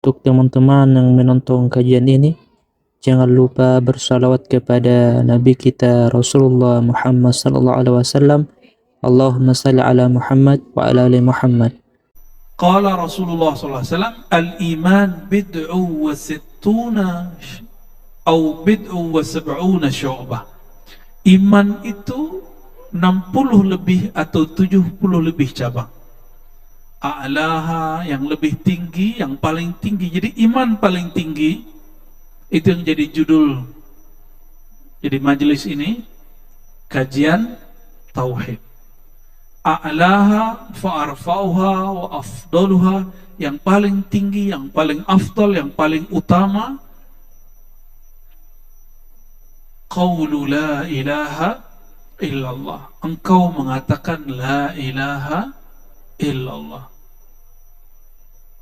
Untuk teman-teman yang menonton kajian ini, jangan lupa bersalawat kepada Nabi kita Rasulullah Muhammad sallallahu alaihi wasallam. Allahumma salli ala Muhammad wa ala ali Muhammad. Qala Rasulullah sallallahu alaihi wasallam, al-iman bid'u wa sittuna atau bid'u wa sab'una syu'bah. Iman itu 60 lebih atau 70 lebih cabang. A'laha, yang lebih tinggi, yang paling tinggi. Jadi iman paling tinggi itu yang jadi judul. Jadi majelis ini kajian tauhid. A'laha fa'arfa'uha wa afdaluha, yang paling tinggi, yang paling afdal, yang paling utama, qaulu la ilaha illallah, engkau mengatakan la ilaha illallah.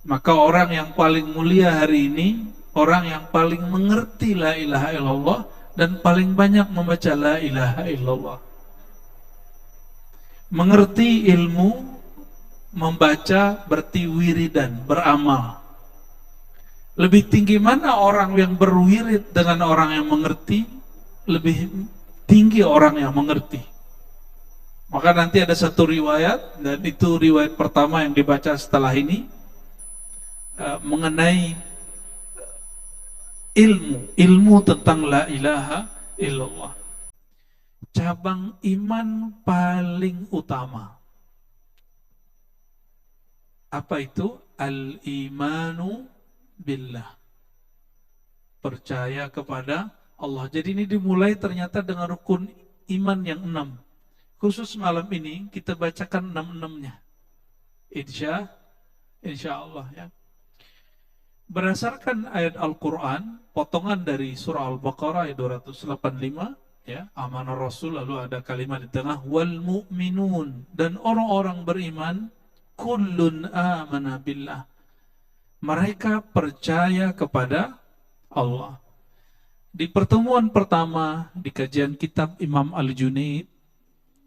Maka orang yang paling mulia hari ini, orang yang paling mengerti la ilaha illallah dan paling banyak membaca la ilaha illallah. Mengerti ilmu, membaca berarti wiridan, beramal. Lebih tinggi mana orang yang berwirid dengan orang yang mengerti? Lebih tinggi orang yang mengerti. Maka nanti ada satu riwayat, dan itu riwayat pertama yang dibaca setelah ini, mengenai ilmu tentang la ilaha illallah. Cabang iman paling utama. Apa itu? Al-imanu billah. Percaya kepada Allah. Jadi ini dimulai ternyata dengan rukun iman yang 6. Khusus malam ini kita bacakan 6-6-nya. Insya Allah ya. Berdasarkan ayat Al-Quran, potongan dari surah Al-Baqarah ayat 285, ya, amanah Rasul, lalu ada kalimat di tengah, wal mu'minun, dan orang-orang beriman, kullun amana billah, mereka percaya kepada Allah. Di pertemuan pertama di kajian kitab Imam Al-Junaid,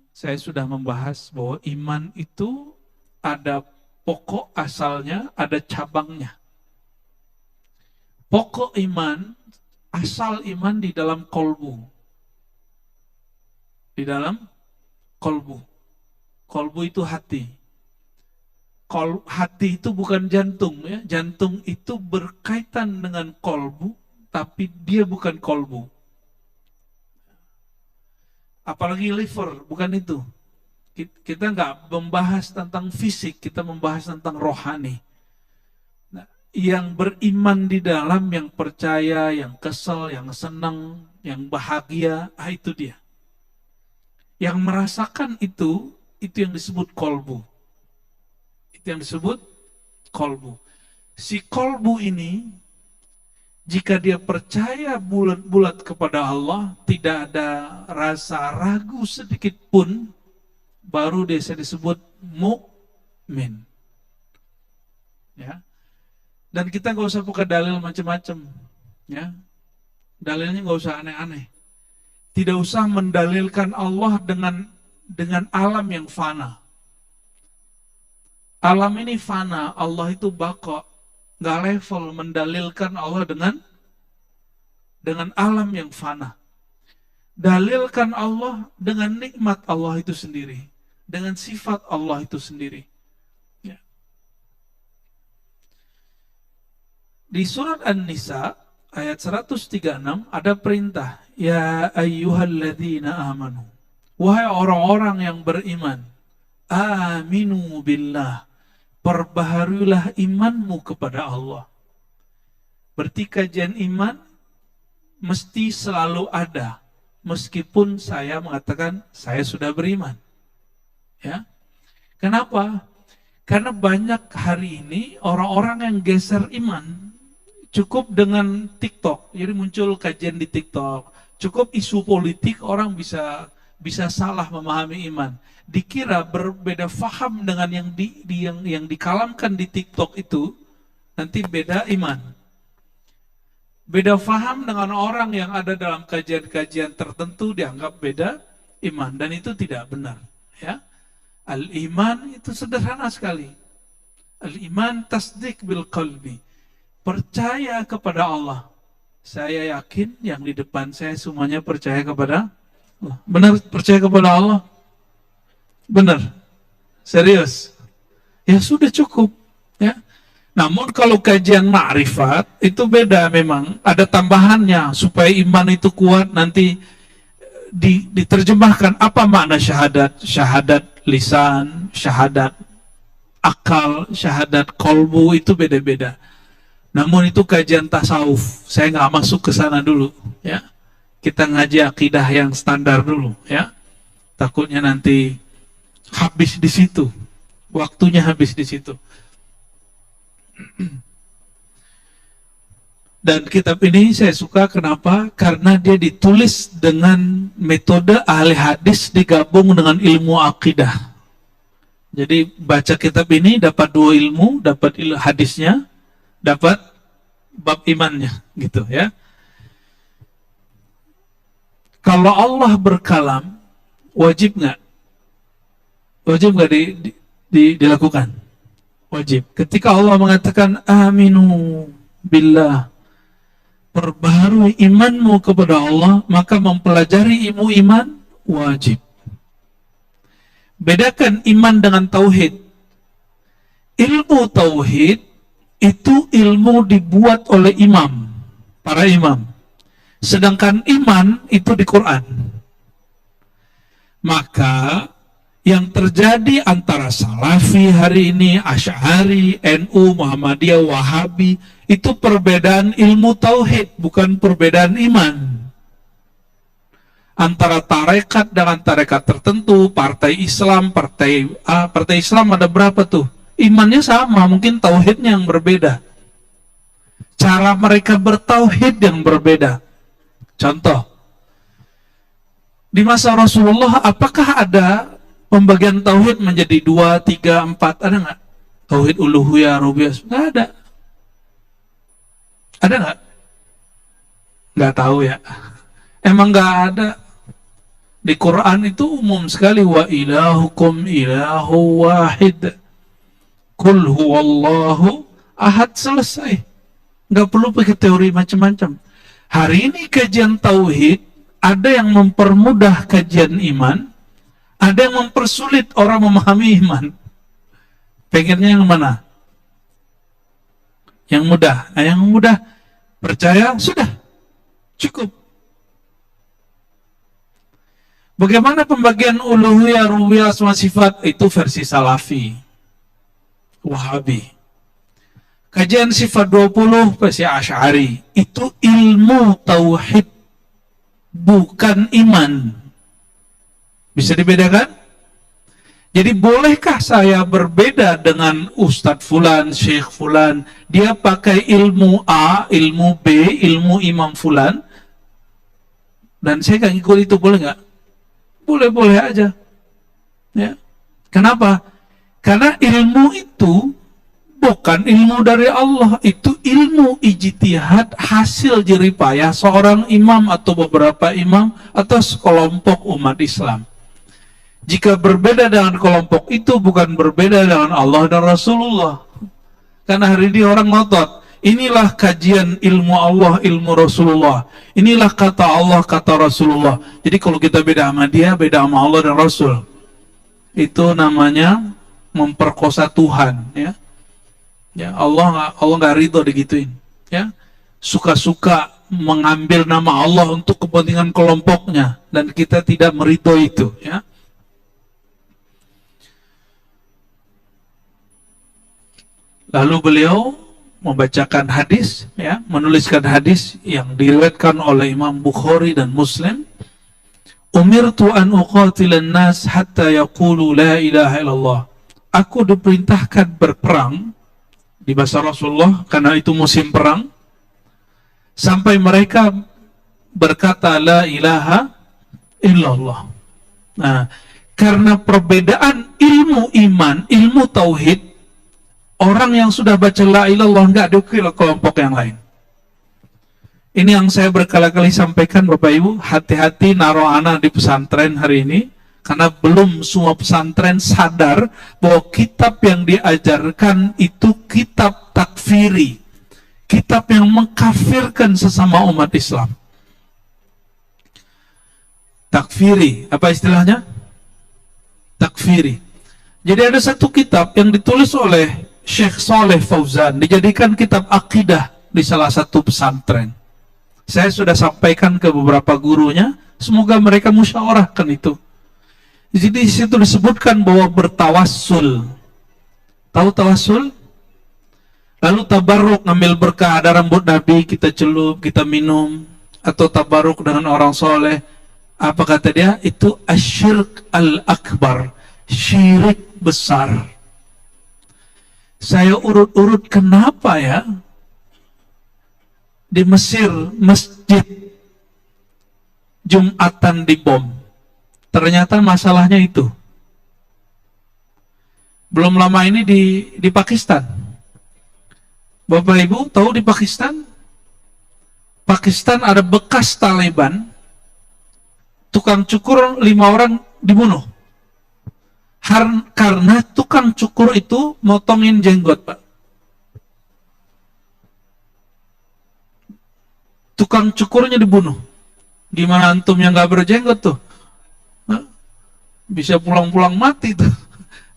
saya sudah membahas bahwa iman itu ada pokok asalnya, ada cabangnya. Pokok iman, asal iman di dalam kolbu. Di dalam kolbu. Kolbu itu hati. Hati itu bukan jantung, ya. Jantung itu berkaitan dengan kolbu, tapi dia bukan kolbu. Apalagi liver, bukan itu. Kita nggak membahas tentang fisik, kita membahas tentang rohani. Yang beriman di dalam, yang percaya, yang kesel, yang senang, yang bahagia, itu dia. Yang merasakan itu yang disebut kolbu. Itu yang disebut kolbu. Si kolbu ini, jika dia percaya bulat-bulat kepada Allah, tidak ada rasa ragu sedikit pun, baru dia disebut mukmin. Ya. Dan kita nggak usah pakai dalil macam-macam, ya. Dalilnya nggak usah aneh-aneh. Tidak usah mendalilkan Allah dengan alam yang fana. Alam ini fana, Allah itu baqa. Nggak level mendalilkan Allah dengan alam yang fana. Dalilkan Allah dengan nikmat Allah itu sendiri, dengan sifat Allah itu sendiri. Di surat An-Nisa ayat 136 ada perintah, ya ayyuhalladzina amanu, wahai orang-orang yang beriman, aminu billah, perbaharuilah imanmu kepada Allah. Berarti kajian iman mesti selalu ada, meskipun saya mengatakan saya sudah beriman. Ya. Kenapa? Karena banyak hari ini orang-orang yang geser iman. Cukup dengan TikTok, jadi muncul kajian di TikTok. Cukup isu politik, orang bisa salah memahami iman. Dikira berbeda faham dengan yang dikalamkan di TikTok itu, nanti beda iman. Beda faham dengan orang yang ada dalam kajian-kajian tertentu, dianggap beda iman, dan itu tidak benar. Ya, al-iman itu sederhana sekali. Al-iman tasdik bil qalbi. percaya kepada Allah. Saya yakin yang di depan saya semuanya percaya kepada Allah. Benar percaya kepada Allah? Benar? Serius? Ya sudah cukup. Ya. Namun kalau kajian ma'rifat itu beda memang. Ada tambahannya supaya iman itu kuat nanti diterjemahkan apa makna syahadat. Syahadat lisan, syahadat akal, syahadat kolbu itu beda-beda. Namun itu kajian tasawuf. Saya nggak masuk ke sana dulu, ya. Kita ngaji akidah yang standar dulu, ya. Takutnya nanti habis di situ. Waktunya habis di situ. Dan kitab ini saya suka kenapa? Karena dia ditulis dengan metode ahli hadis digabung dengan ilmu akidah. Jadi baca kitab ini dapat dua ilmu, dapat hadisnya, dapat bab imannya, gitu ya. Kalau Allah berkalam, wajib nggak? Wajib nggak dilakukan? Wajib. Ketika Allah mengatakan aminu billah, perbaharui imanmu kepada Allah, maka mempelajari ilmu iman wajib. Bedakan iman dengan tauhid. Ilmu tauhid itu ilmu dibuat oleh imam, para imam. Sedangkan iman itu di Quran. Maka yang terjadi antara Salafi hari ini, Asy'ari, NU, Muhammadiyah, Wahabi, itu perbedaan ilmu tauhid, bukan perbedaan iman. Antara tarekat dengan tarekat tertentu, partai Islam, partai Islam ada berapa tuh? Imannya sama, mungkin tauhidnya yang berbeda. Cara mereka bertauhid yang berbeda. Contoh, di masa Rasulullah apakah ada pembagian tauhid menjadi 2, 3, 4? Ada nggak? Tauhid uluhiyah, rububiyah? Nggak ada. Ada nggak? Nggak tahu ya. Emang nggak ada. Di Quran itu umum sekali, wa ilahukum ilahu wahid. Qul huwallahu ahad, selesai. Nggak perlu pakai teori macam-macam. Hari ini kajian tauhid, ada yang mempermudah kajian iman, ada yang mempersulit orang memahami iman. Pengennya yang mana? Yang mudah. Nah, yang mudah percaya, sudah. Cukup. Bagaimana pembagian uluhiyah, rububiyah, asma sifat? Itu versi Salafi, Wahabi. Kajian sifat 20 versi Asy'ari. Itu ilmu tauhid, bukan iman. Bisa dibedakan? Jadi bolehkah saya berbeda dengan Ustadz Fulan, Syekh Fulan? Dia pakai ilmu A, ilmu B, ilmu Imam Fulan, dan saya nggak ngikut itu, boleh nggak? Boleh-boleh aja. Ya. Kenapa? Karena ilmu itu bukan ilmu dari Allah, itu ilmu ijtihad, hasil jeripayah seorang imam atau beberapa imam atau sekelompok umat Islam. Jika berbeda dengan kelompok itu, bukan berbeda dengan Allah dan Rasulullah. Karena hari ini orang ngotot, inilah kajian ilmu Allah, ilmu Rasulullah. Inilah kata Allah, kata Rasulullah. Jadi kalau kita beda sama dia, beda sama Allah dan Rasul. Itu namanya memperkosa Tuhan, ya. Ya, Allah nggak ridho digituin, ya. Suka-suka mengambil nama Allah untuk kepentingan kelompoknya, dan kita tidak meridho itu, ya. Lalu beliau membacakan hadis, ya, menuliskan hadis yang diriwayatkan oleh Imam Bukhari dan Muslim. Umirtu an uqatilan nas hatta yaqulu la ilaha illallah. Aku diperintahkan berperang di masa Rasulullah, karena itu musim perang, sampai mereka berkata la ilaha illallah. Nah, karena perbedaan ilmu iman, ilmu tauhid, orang yang sudah baca la ilaha illallah nggak diukir kelompok yang lain. Ini yang saya berkali-kali sampaikan, Bapak Ibu, hati-hati naruh anak di pesantren hari ini, karena belum semua pesantren sadar bahwa kitab yang diajarkan itu kitab takfiri, kitab yang mengkafirkan sesama umat Islam. Takfiri, apa istilahnya? Takfiri. Jadi ada satu kitab yang ditulis oleh Syekh Saleh Fauzan, dijadikan kitab akidah di salah satu pesantren. Saya sudah sampaikan ke beberapa gurunya, semoga mereka musyawarahkan itu. Jadi di situ disebutkan bahwa bertawassul. Tahu tawassul? Lalu tabarruk, ngambil berkah, ada rambut Nabi, kita celup, kita minum. Atau tabarruk dengan orang soleh. Apa kata dia? Itu asyirk al-akbar, syirik besar. Saya urut-urut, kenapa ya di Mesir masjid Jumatan dibom? Ternyata masalahnya itu. Belum lama ini di Pakistan. Bapak Ibu tahu di Pakistan? Pakistan ada bekas Taliban, tukang cukur 5 orang dibunuh. Karena tukang cukur itu motongin jenggot, Pak. Tukang cukurnya dibunuh. Gimana antum yang gak berjenggot tuh? Bisa pulang-pulang mati tuh.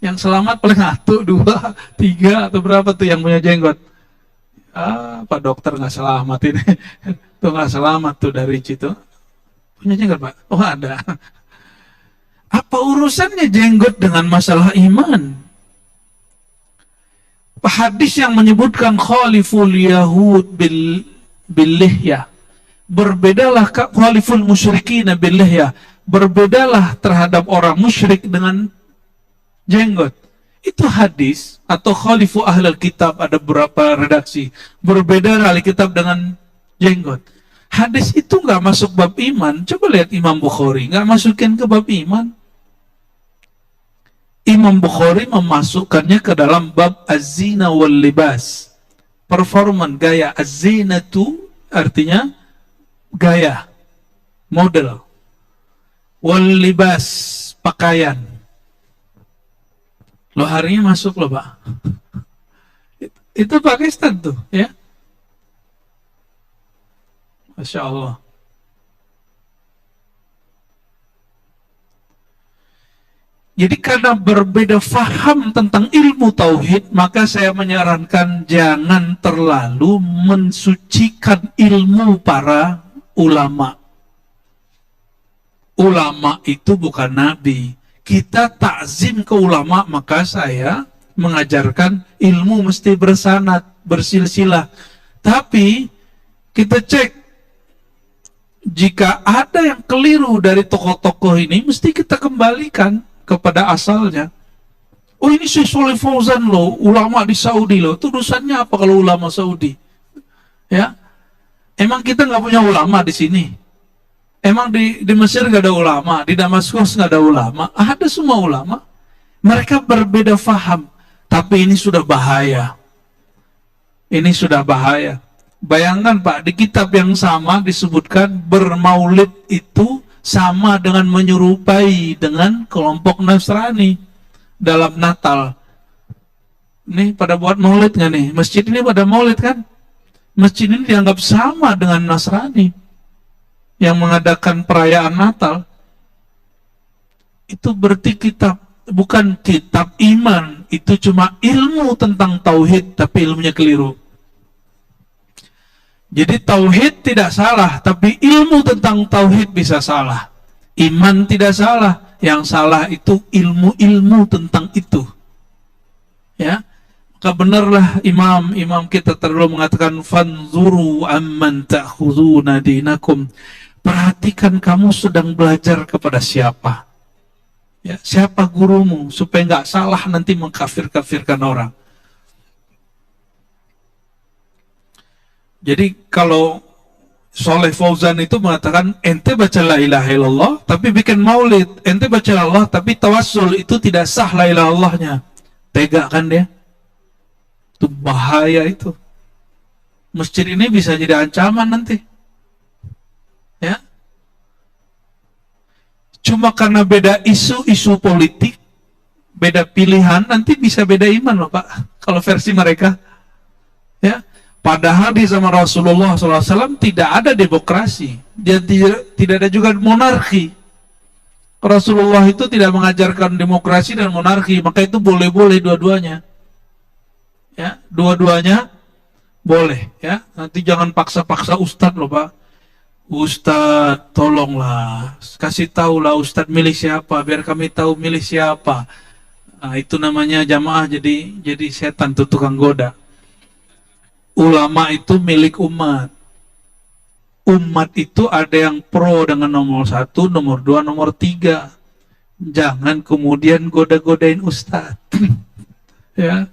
Yang selamat paling 1, 2, 3 atau berapa tuh yang punya jenggot. Pak dokter nggak selamat ini. Tuh nggak selamat tuh dari situ. Punya jenggot, Pak? Oh ada. Apa urusannya jenggot dengan masalah iman? Hadis yang menyebutkan khaliful yahud bil lihyah. Berbedalah khaliful musyrikin bil lihyah. Berbedalah terhadap orang musyrik dengan jenggot. Itu hadis atau khalifu ahlul kitab, ada beberapa redaksi. Berbeda ahli kitab dengan jenggot. Hadis itu nggak masuk bab iman. Coba lihat Imam Bukhari, nggak masukin ke bab iman. Imam Bukhari memasukkannya ke dalam bab az-zina wal libas. Performan, gaya. Az-zina itu artinya gaya, model. Wal libas, pakaian. Loh, harinya masuk loh, Pak. Itu Pakistan tuh, ya. Masya Allah. Jadi karena berbeda faham tentang ilmu tauhid, maka saya menyarankan jangan terlalu mensucikan ilmu para ulama. Ulama itu bukan nabi. Kita takzim ke ulama, maka saya mengajarkan ilmu mesti bersanad, bersilsilah. Tapi kita cek, jika ada yang keliru dari tokoh-tokoh ini, mesti kita kembalikan kepada asalnya. Oh, ini Syekh Shalih Fauzan loh, ulama di Saudi loh. Itu urusannya apa kalau ulama Saudi? Ya, emang kita nggak punya ulama di sini? Emang di Mesir nggak ada ulama, di Damaskus nggak ada ulama? Ada semua ulama. Mereka berbeda faham, tapi ini sudah bahaya. Ini sudah bahaya. Bayangkan Pak, di kitab yang sama disebutkan bermaulid itu sama dengan menyerupai dengan kelompok Nasrani dalam Natal. Nih pada buat maulid nggak nih? Masjid ini pada maulid kan? Masjid ini dianggap sama dengan Nasrani yang mengadakan perayaan Natal. Itu berarti kitab, bukan kitab iman, itu cuma ilmu tentang tauhid, tapi ilmunya keliru. Jadi tauhid tidak salah, tapi ilmu tentang tauhid bisa salah. Iman tidak salah, yang salah itu ilmu-ilmu tentang itu. Ya, maka benarlah imam kita terdahulu mengatakan fanzuru amman ta'khuduna dinakum. Perhatikan kamu sedang belajar kepada siapa. Ya, siapa gurumu supaya nggak salah nanti mengkafir-kafirkan orang. Jadi kalau Shalih Fauzan itu mengatakan ente baca la ilaha illallah tapi bikin maulid, ente baca Allah tapi tawassul, itu tidak sah la ilaha illallahnya. Tega kan dia? Itu bahaya itu. Masjid ini bisa jadi ancaman nanti. Ya. Cuma karena beda isu politik, beda pilihan, nanti bisa beda iman loh Pak. Kalau versi mereka. Ya. Padahal di zaman Rasulullah SAW tidak ada demokrasi, dan tidak ada juga monarki. Rasulullah itu tidak mengajarkan demokrasi dan monarki, maka itu boleh-boleh dua-duanya. Ya, dua-duanya boleh. Ya, nanti jangan paksa-paksa ustadz loh Pak. Ustadz, tolonglah, kasih tahulah Ustadz milih siapa, biar kami tahu milih siapa. Nah, itu namanya jamaah jadi setan tuh, tukang goda. Ulama itu milik umat. Umat itu ada yang pro dengan nomor 1, nomor 2, nomor 3. Jangan kemudian goda-godain ustadz. Ya.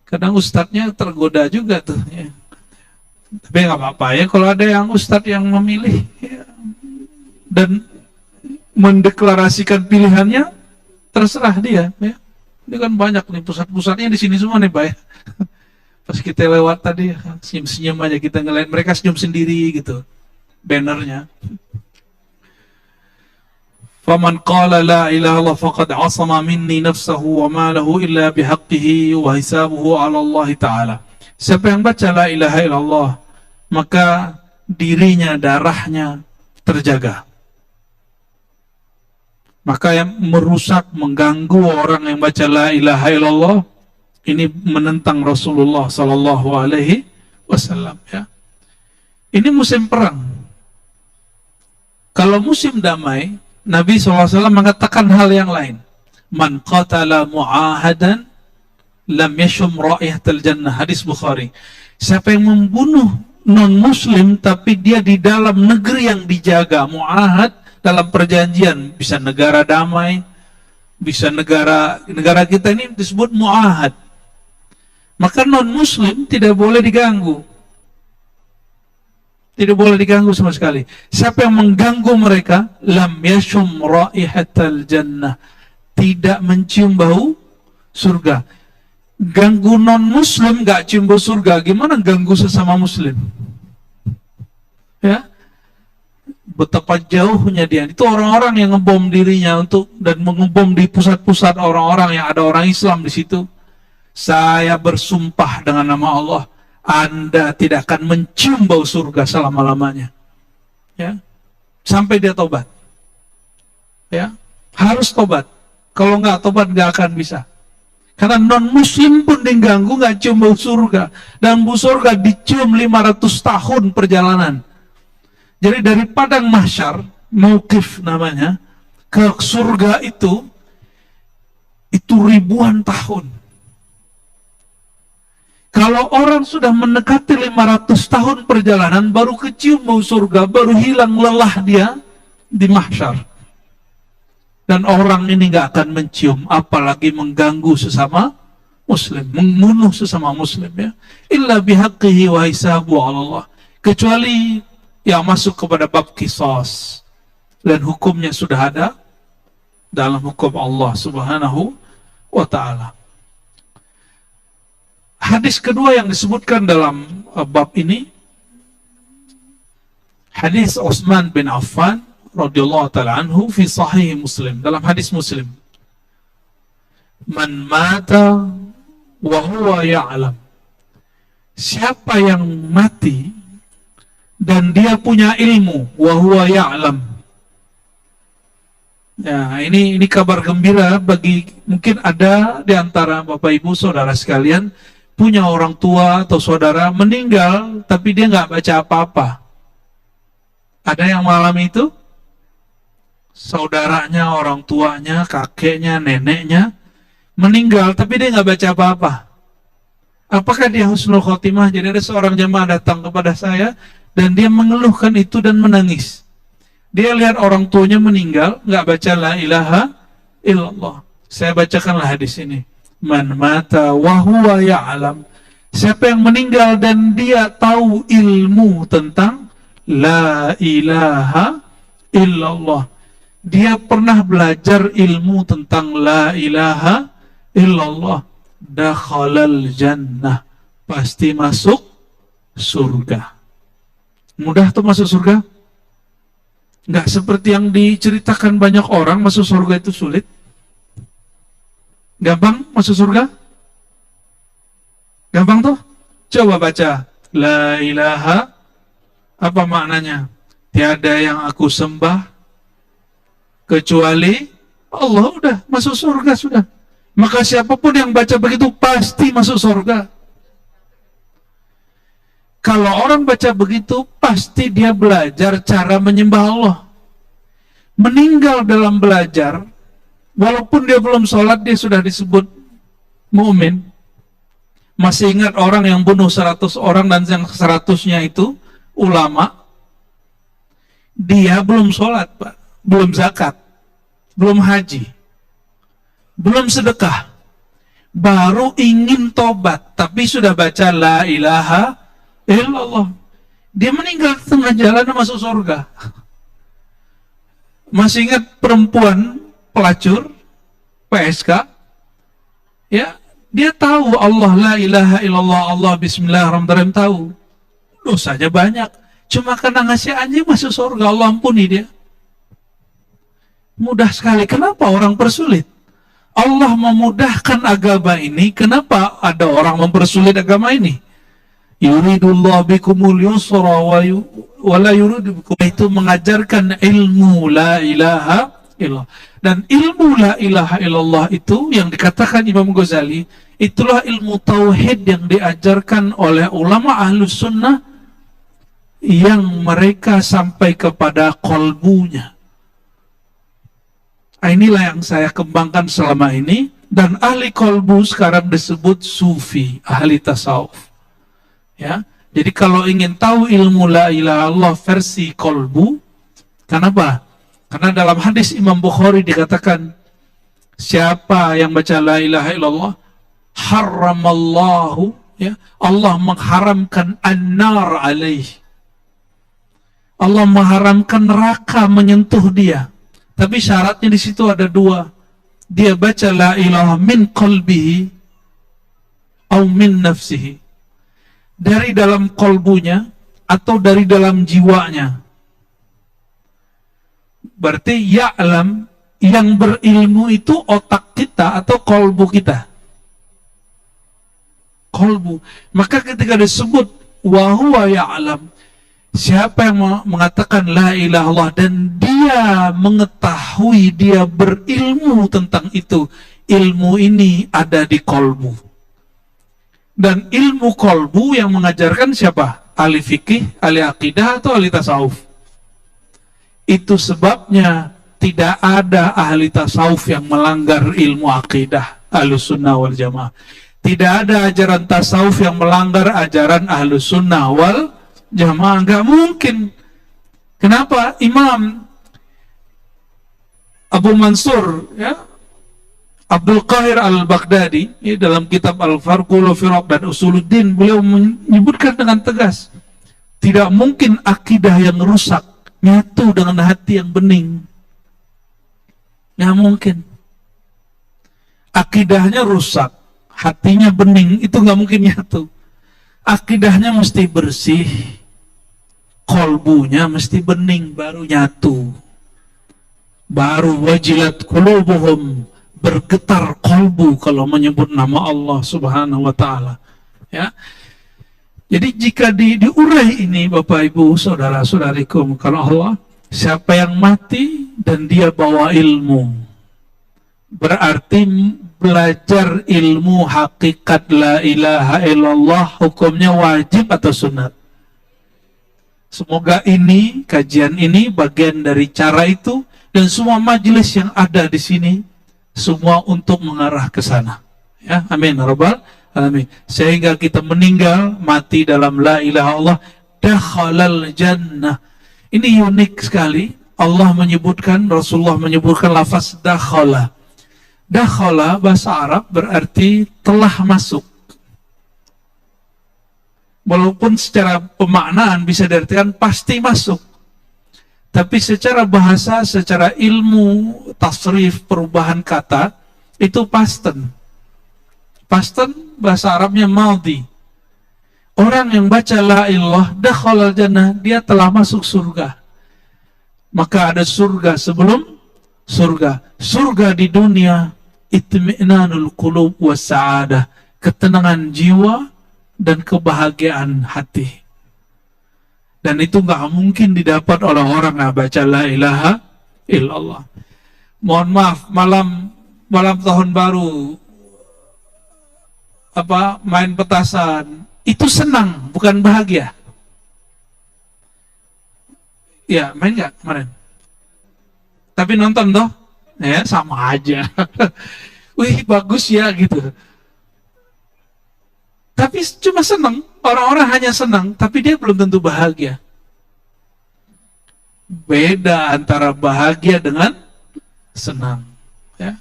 Kadang ustadznya tergoda juga tuh. Ya. Tapi nggak apa-apa ya kalau ada yang ustadz yang memilih ya, dan mendeklarasikan pilihannya, terserah dia. Ya. Ini kan banyak nih pusat-pusatnya di sini semua nih Pak ya. Pas kita lewat tadi, senyum-senyum aja kita ngeliat mereka senyum sendiri gitu, bannernya. Faman qala la ilaha illallah faqad asama minni nafsahu wa ma lahu illa bihaqqihi wa hisabuhu 'ala Allah taala. Siapa yang baca la ilaha illallah, maka dirinya, darahnya terjaga. Maka yang merusak, mengganggu orang yang baca la ilaha illallah, ini menentang Rasulullah Sallallahu Alaihi Wasallam. Ya. Ini musim perang. Kalau musim damai, Nabi SAW mengatakan hal yang lain. Man qatala mu'ahadan lam yashum ra'ihatal jannah. Hadis Bukhari. Siapa yang membunuh non-muslim tapi dia di dalam negeri yang dijaga, mu'ahad dalam perjanjian, bisa negara damai, bisa negara kita ini disebut mu'ahad. Maka non-muslim tidak boleh diganggu. Tidak boleh diganggu sama sekali. Siapa yang mengganggu mereka, lam yashum raihatal jannah, tidak mencium bau surga. Ganggu non-muslim gak cium bau surga, gimana ganggu sesama muslim? Ya. Betapa jauhnya dia. Itu orang-orang yang ngebom dirinya dan mengebom di pusat-pusat orang-orang yang ada orang Islam di situ. Saya bersumpah dengan nama Allah, Anda tidak akan mencium bau surga selama-lamanya. Ya. Sampai dia tobat. Ya. Harus tobat. Kalau nggak tobat nggak akan bisa. Karena non-muslim pun diganggu nggak cium bau surga. Dan bau surga dicium 500 tahun perjalanan. Jadi dari padang mahsyar, mauqif namanya, ke surga itu ribuan tahun. Kalau orang sudah mendekati 500 tahun perjalanan, baru kecium bau surga, baru hilang lelah dia di mahsyar. Dan orang ini gak akan mencium, apalagi mengganggu sesama muslim, membunuh sesama muslim. Ya. Illa bihaqqihi wa hisabu Allah. Kecuali yang masuk kepada bab qisas. Dan hukumnya sudah ada dalam hukum Allah Subhanahu wa ta'ala. Hadis kedua yang disebutkan dalam bab ini, hadis Utsman bin Affan radhiyallahu taala anhu fi sahih Muslim, dalam hadis Muslim. Man mata wa huwa ya'lam. Siapa yang mati dan dia punya ilmu, wa huwa ya'lam. Ya, ini kabar gembira bagi mungkin ada di antara Bapak Ibu saudara sekalian punya orang tua atau saudara meninggal tapi dia nggak baca apa-apa. Ada yang mengalami itu? Saudaranya, orang tuanya, kakeknya, neneknya meninggal tapi dia nggak baca apa-apa. Apakah dia husnul khotimah? Jadi ada seorang jemaah datang kepada saya dan dia mengeluhkan itu dan menangis. Dia lihat orang tuanya meninggal, nggak baca la ilaha illallah. Saya bacakanlah hadis ini. Man mata wa huwa ya'lam. Siapa yang meninggal dan dia tahu ilmu tentang la ilaha illallah. Dia pernah belajar ilmu tentang la ilaha illallah. Dakhalal jannah. Pasti masuk surga. Mudah tuh masuk surga? Nggak seperti yang diceritakan banyak orang masuk surga itu sulit. Gampang masuk surga? Gampang tuh? Coba baca la ilaha, apa maknanya? Tiada yang aku sembah kecuali Allah, udah masuk surga sudah. Maka siapapun yang baca begitu pasti masuk surga. Kalau orang baca begitu, pasti dia belajar cara menyembah Allah. Meninggal dalam belajar, walaupun dia belum sholat, dia sudah disebut mukmin. Masih ingat orang yang bunuh 100 orang dan yang 100-nya itu ulama? Dia belum sholat, Pak. Belum zakat. Belum haji. Belum sedekah. Baru ingin tobat, tapi sudah baca la ilaha illallah. Dia meninggal tengah jalan dan masuk surga. Masih ingat perempuan pelacur PSK? Ya, dia tahu Allah la ilaha illallah, Allah bismillahirrahmanirrahim, tahu. Dosanya banyak. Cuma karena ngasih anjing masuk surga, Allah ampuni dia. Mudah sekali. Kenapa orang persulit? Allah memudahkan agama ini, kenapa ada orang mempersulit agama ini? Yuridullah bikumul yusra wa la yuridu bikum, itu mengajarkan ilmu la ilaha illallah. Dan ilmu la ilaha illallah itu yang dikatakan Imam Ghazali, itulah ilmu tauhid yang diajarkan oleh ulama ahlus sunnah yang mereka sampai kepada kolbunya. Inilah yang saya kembangkan selama ini, dan ahli kolbu sekarang disebut sufi, ahli tasawuf. Ya, jadi kalau ingin tahu ilmu la ilaha illallah versi kolbu, kenapa? Karena dalam hadis Imam Bukhari dikatakan, siapa yang baca la ilaha illallah, haramallahu, ya, Allah mengharamkan an-nar alaih. Allah mengharamkan neraka menyentuh dia. Tapi syaratnya di situ ada dua. Dia baca la ilaha min qalbihi atau min nafsihi. Dari dalam kolbunya atau dari dalam jiwanya. Berarti ya'lam, yang berilmu itu otak kita atau kolbu kita. Kolbu. Maka ketika disebut wa huwa ya'lam, siapa yang mengatakan la ilaha illallah dan dia mengetahui, dia berilmu tentang itu, ilmu ini ada di kolbu. Dan ilmu kolbu yang mengajarkan siapa? Ahli fikih, ahli akidah, atau ahli tasawuf? Itu sebabnya tidak ada ahli tasawuf yang melanggar ilmu akidah ahlus sunnah wal jamaah. Tidak ada ajaran tasawuf yang melanggar ajaran ahlus sunnah wal jamaah. Nggak mungkin. Kenapa? Imam Abu Mansur, ya, Abdul Qahir al-Baghdadi, ya, dalam kitab Al-Farqul Firaq dan Usuluddin, beliau menyebutkan dengan tegas, tidak mungkin akidah yang rusak nyatu dengan hati yang bening. Nggak mungkin. Akidahnya rusak, hatinya bening, itu nggak mungkin nyatu. Akidahnya mesti bersih, kolbunya mesti bening, baru nyatu. Baru wajilat qulubuhum, bergetar kolbu kalau menyebut nama Allah subhanahu wa ta'ala. Ya. Jadi jika diurai ini Bapak Ibu saudara-saudariku, kalau Allah, siapa yang mati dan dia bawa ilmu, berarti belajar ilmu hakikat la ilaha illallah hukumnya wajib atau sunat. Semoga ini, kajian ini bagian dari cara itu, dan semua majelis yang ada di sini semua untuk mengarah ke sana. Ya, amin rabbal alamin. Sehingga kita meninggal mati dalam la ilaha illallah, dakhalal jannah. Ini unik sekali. Allah menyebutkan, Rasulullah menyebutkan lafaz dakhala. Dakhala bahasa Arab berarti telah masuk. Walaupun secara pemaknaan bisa diartikan pasti masuk. Tapi secara bahasa, secara ilmu, tasrif, perubahan kata, itu pasten. Pasten bahasa Arabnya madhi. Orang yang baca la ilallah, dakhalal jannah, dia telah masuk surga. Maka ada surga sebelum surga. Surga di dunia, itmi'nanul qulub wa sa'adah, ketenangan jiwa dan kebahagiaan hati. Dan itu nggak mungkin didapat oleh orang yang baca la ilaha illallah. Mohon maaf, malam tahun baru main petasan itu senang, bukan bahagia. Ya, main nggak kemarin? Tapi nonton toh? Ya, sama aja. Wih, bagus ya gitu. Tapi cuma senang, orang-orang hanya senang, tapi dia belum tentu bahagia. Beda antara bahagia dengan senang. Ya.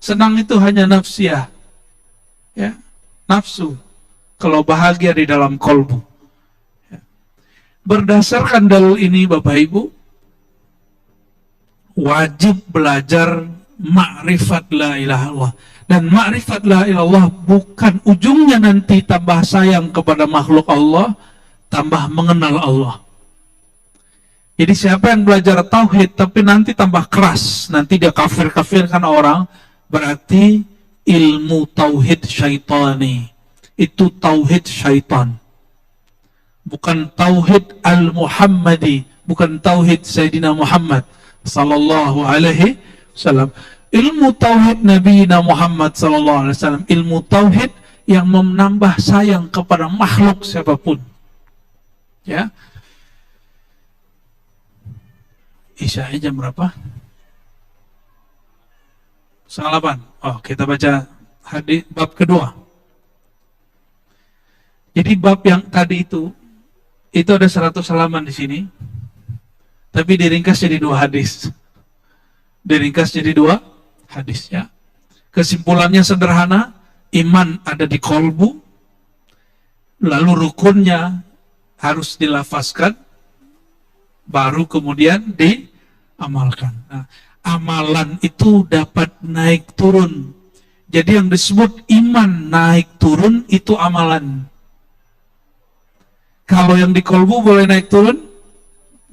Senang itu hanya nafsiyah, ya, nafsu. Kalau bahagia di dalam kolbu. Ya. Berdasarkan dalil ini, Bapak Ibu, wajib belajar ma'rifat la ilaha illallah. Dan ma'rifat la ilallah bukan ujungnya nanti tambah sayang kepada makhluk Allah, tambah mengenal Allah. Jadi siapa yang belajar tauhid tapi nanti tambah keras, nanti dia kafir-kafirkan orang, berarti ilmu tauhid syaitani. Itu tauhid syaitan. Bukan tauhid al-Muhammadi, bukan tauhid Sayyidina Muhammad sallallahu alaihi wasallam. Ilmu tauhid Nabi Muhammad sallallahu alaihi wasallam, ilmu tauhid yang menambah sayang kepada makhluk siapapun. Ya. Isya jam berapa? 7:30. Oh, kita baca hadis bab kedua. Jadi bab yang tadi itu ada 100 halaman di sini. Tapi diringkas jadi 2 hadis. Diringkas jadi 2 hadis, ya. Kesimpulannya sederhana, iman ada di kolbu, lalu rukunnya harus dilafazkan, baru kemudian diamalkan. Nah, amalan itu dapat naik turun. Jadi yang disebut iman naik turun itu amalan. Kalau yang di kolbu boleh naik turun?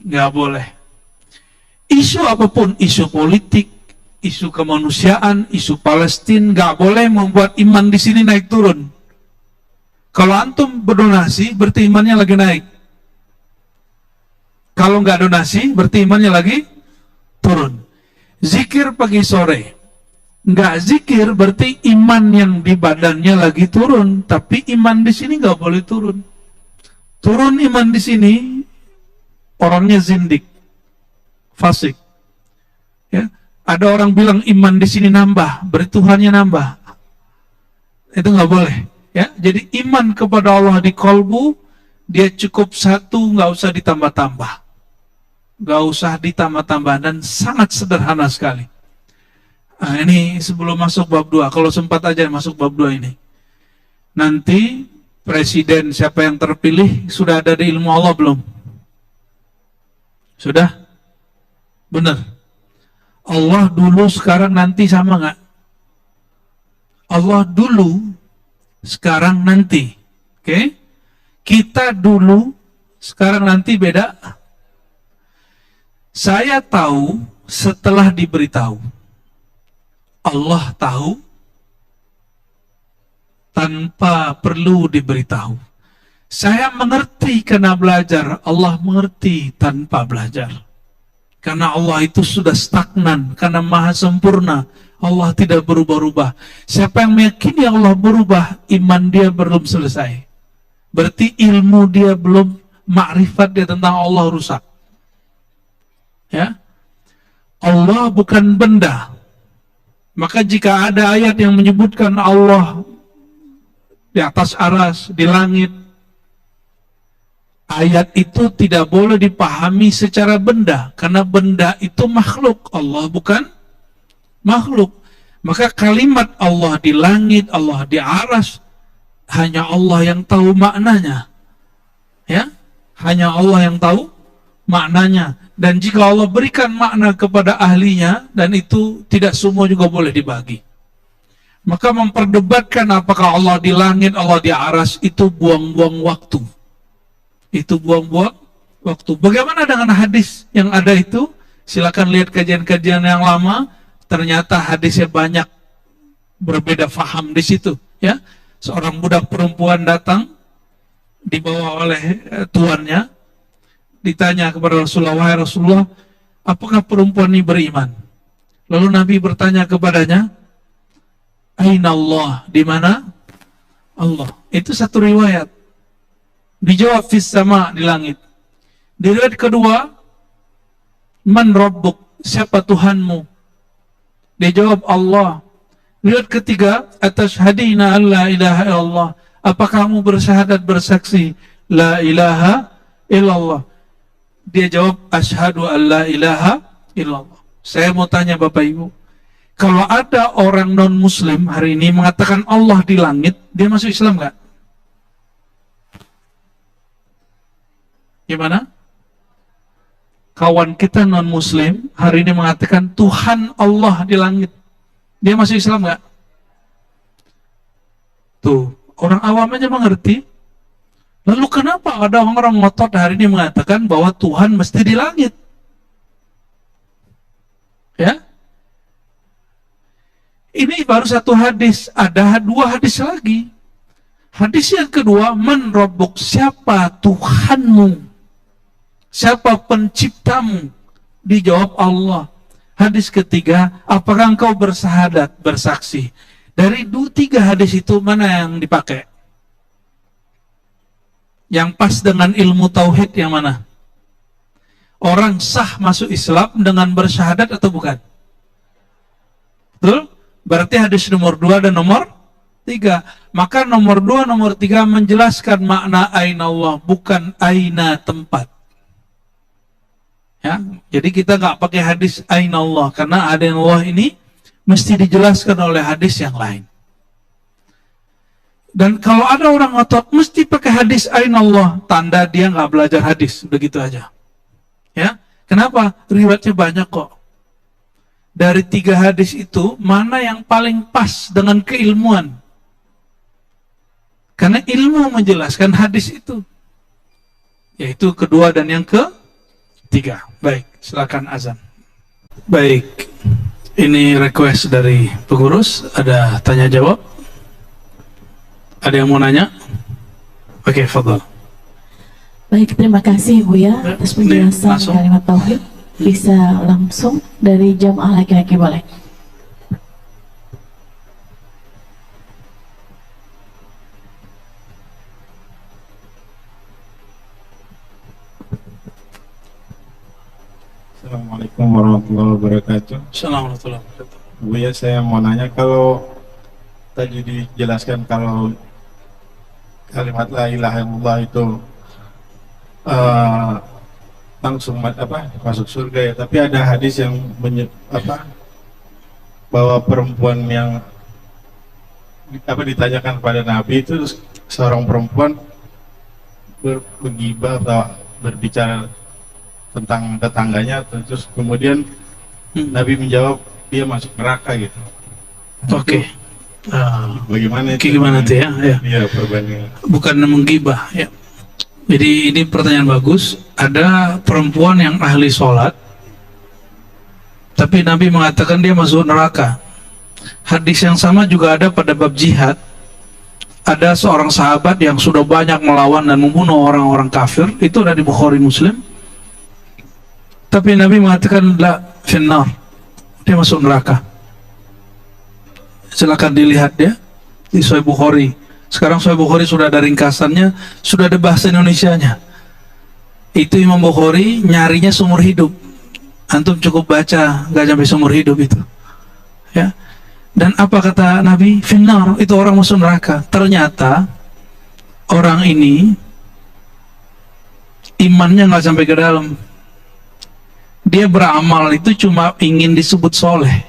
Nggak boleh. Isu apapun, isu politik, isu kemanusiaan, isu Palestina, nggak boleh membuat iman di sini naik turun. Kalau antum berdonasi, berarti imannya lagi naik. Kalau nggak donasi, berarti imannya lagi turun. Zikir pagi sore, nggak zikir, berarti iman yang di badannya lagi turun. Tapi iman di sini nggak boleh turun. Turun iman di sini, orangnya zindik, fasik. Ya, ada orang bilang iman di sini nambah, berarti Tuhannya nambah. Itu nggak boleh. Ya, jadi iman kepada Allah di kolbu, dia cukup 1, nggak usah ditambah-tambah, nggak usah ditambah-tambah, dan sangat sederhana sekali. Nah, ini sebelum masuk bab 2, kalau sempat aja masuk bab 2 ini. Nanti presiden siapa yang terpilih sudah ada di ilmu Allah belum? Sudah? Benar. Allah dulu, sekarang, nanti sama nggak? Allah dulu, sekarang, nanti. Oke? Kita dulu, sekarang, nanti beda. Saya tahu setelah diberitahu. Allah tahu tanpa perlu diberitahu. Saya mengerti karena belajar. Allah mengerti tanpa belajar. Karena Allah itu sudah stagnan, karena maha sempurna. Allah tidak berubah-ubah. Siapa yang meyakini Allah berubah, iman dia belum selesai. Berarti ilmu dia belum, makrifat dia tentang Allah rusak. Ya, Allah bukan benda. Maka jika ada ayat yang menyebutkan Allah di atas aras, di langit, ayat itu tidak boleh dipahami secara benda, karena benda itu makhluk, Allah bukan makhluk. Maka kalimat Allah di langit, Allah di aras, hanya Allah yang tahu maknanya. Ya, hanya Allah yang tahu maknanya. Dan jika Allah berikan makna kepada ahlinya, dan itu tidak semua juga boleh dibagi. Maka memperdebatkan apakah Allah di langit, Allah di aras, itu buang-buang waktu. Itu buang-buang waktu. Bagaimana dengan hadis yang ada itu? Silakan lihat kajian-kajian yang lama. Ternyata hadisnya banyak berbeda faham di situ. Ya, seorang budak perempuan datang dibawa oleh tuannya, ditanya kepada Rasulullah, wahai Rasulullah, apakah perempuan ini beriman? Lalu Nabi bertanya kepadanya, Aina Allah, di mana Allah? Itu satu riwayat. Dijawab fis sama, di langit. Di riwayat kedua, man rabbuk, siapa Tuhanmu? Dia jawab Allah. Riwayat ketiga, atashhadina an la ilaha illallah, apa kamu bersyahadat bersaksi la ilaha illallah? Dia jawab asyhadu an la ilaha illallah. Saya mau tanya Bapak Ibu, kalau ada orang non muslim hari ini mengatakan Allah di langit, dia masuk Islam nggak? Gimana? Kawan kita non muslim hari ini mengatakan Tuhan Allah di langit, dia masuk Islam nggak? Tuh, orang awam aja mengerti. Lalu kenapa ada orang ngotot hari ini mengatakan bahwa Tuhan mesti di langit? Ya, ini baru satu hadis, ada dua hadis lagi. Hadis yang kedua, man rabbuk, siapa Tuhanmu? Siapa penciptamu? Dijawab Allah. Hadis ketiga, apakah engkau bersahadat, bersaksi? Dari tiga hadis itu mana yang dipakai? Yang pas dengan ilmu tauhid yang mana? Orang sah masuk Islam dengan bersyahadat atau bukan? Betul? Berarti hadis nomor 2 dan nomor 3. Maka nomor 2, nomor 3 menjelaskan makna aina Allah, bukan aina tempat. Ya, jadi kita nggak pakai hadis aina Allah, karena aina Allah ini mesti dijelaskan oleh hadis yang lain. Dan kalau ada orang ngotot mesti pakai hadis aina Allah, tanda dia nggak belajar hadis, begitu aja. Ya, kenapa? Riwayatnya banyak kok. Dari 3 hadis itu, mana yang paling pas dengan keilmuan? Karena ilmu menjelaskan hadis itu. Yaitu kedua dan yang ketiga. Baik, silakan azan. Baik, ini request dari pengurus. Ada tanya jawab? Ada yang mau nanya? Oke, fadhal. Baik, terima kasih Buya atas penjelasan kalimat tauhid. Bisa langsung dari jamaah laki-laki boleh. Assalamualaikum warahmatullahi wabarakatuh. Assalamualaikum warahmatullahi wabarakatuh. Buya, saya mau nanya, kalau tadi dijelaskan kalau kalimat la ilaha illallah itu langsung masuk surga ya, tapi ada hadis yang bahwa perempuan yang ditanyakan pada Nabi itu, seorang perempuan bergibah atau berbicara tentang tetangganya, terus kemudian Nabi menjawab dia masuk neraka gitu. Oke. Bagaimana itu? Gimana tuh ya? Iya, perbandingan. Bukan menggibah ya. Jadi ini pertanyaan bagus. Ada perempuan yang ahli sholat, tapi Nabi mengatakan dia masuk neraka. Hadis yang sama juga ada pada bab jihad. Ada seorang sahabat yang sudah banyak melawan dan membunuh orang-orang kafir. Itu ada di Bukhari Muslim. Tapi Nabi mengatakan la finnar, dia masuk neraka. Silakan dilihat ya di Sahih Bukhari. Sekarang Sahih Bukhari sudah ada ringkasannya, sudah ada bahasa Indonesianya. Itu Imam Bukhari nyarinya seumur hidup. Antum cukup baca, gak sampai seumur hidup itu. Ya. Dan apa kata Nabi? Finnar, itu orang masuk neraka. Ternyata orang ini imannya gak sampai ke dalam. Dia beramal itu cuma ingin disebut soleh.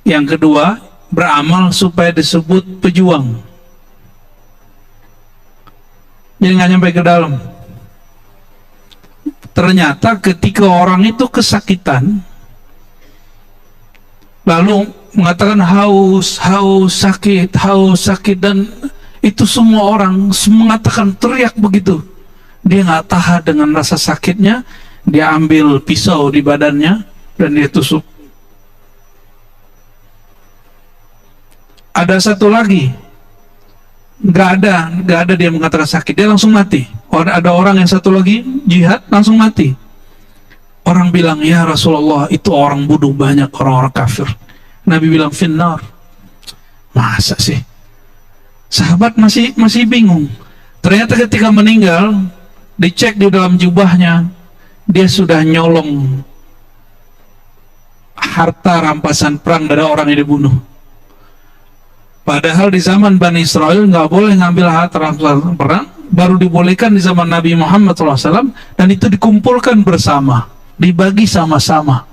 Yang kedua, beramal supaya disebut pejuang. Jadi nggak nyampe ke dalam. Ternyata ketika orang itu kesakitan, lalu mengatakan haus sakit, dan itu semua orang mengatakan, teriak begitu. Dia nggak tahan dengan rasa sakitnya, dia ambil pisau di badannya dan dia tusuk. Ada satu lagi, nggak ada dia mengatakan sakit, dia langsung mati. Ada orang yang satu lagi jihad langsung mati. Orang bilang, ya Rasulullah, itu orang bodoh banyak, orang-orang kafir. Nabi bilang finnar. Masa sih? Sahabat masih bingung. Ternyata ketika meninggal, dicek di dalam jubahnya, dia sudah nyolong harta rampasan perang dari orang yang dibunuh. Padahal di zaman Bani Israel nggak boleh ngambil harta rampasan perang, baru dibolehkan di zaman Nabi Muhammad SAW, dan itu dikumpulkan bersama, dibagi sama-sama.